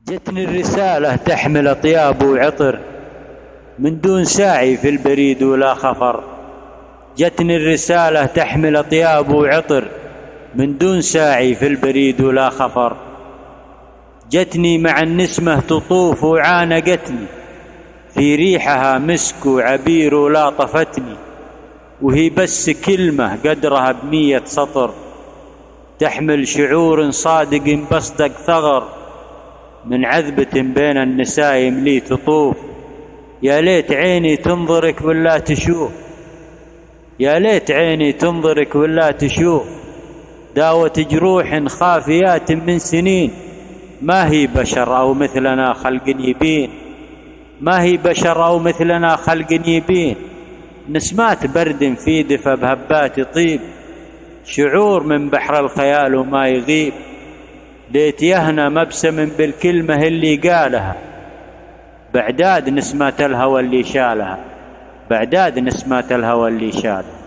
جتني الرسالة تحمل أطياب وعطر من دون ساعي في البريد ولا خفر. جتني الرسالة تحمل أطياب وعطر من دون ساعي في البريد ولا خفر. جتني مع النسمة تطوف وعانقتني في ريحها مسك وعبير ولاطفتني، وهي بس كلمة قدرها ب100 سطر تحمل شعور صادق بصدق ثغر من عذبة بين النسايم لي تطوف. يا ليت عيني تنظرك ولا تشوف، يا ليت عيني تنظرك ولا تشوف، داوت جروح خافيات من سنين. ما هي بشر أو مثلنا خلق يبين، ما هي بشر أو مثلنا خلق يبين. نسمات برد في دفى بهبات طيب، شعور من بحر الخيال وما يغيب. ليت يهنى مبسم بالكلمة اللي قالها، بعداد نسمات الهوى اللي شالها، بعداد نسمات الهوى اللي شالها.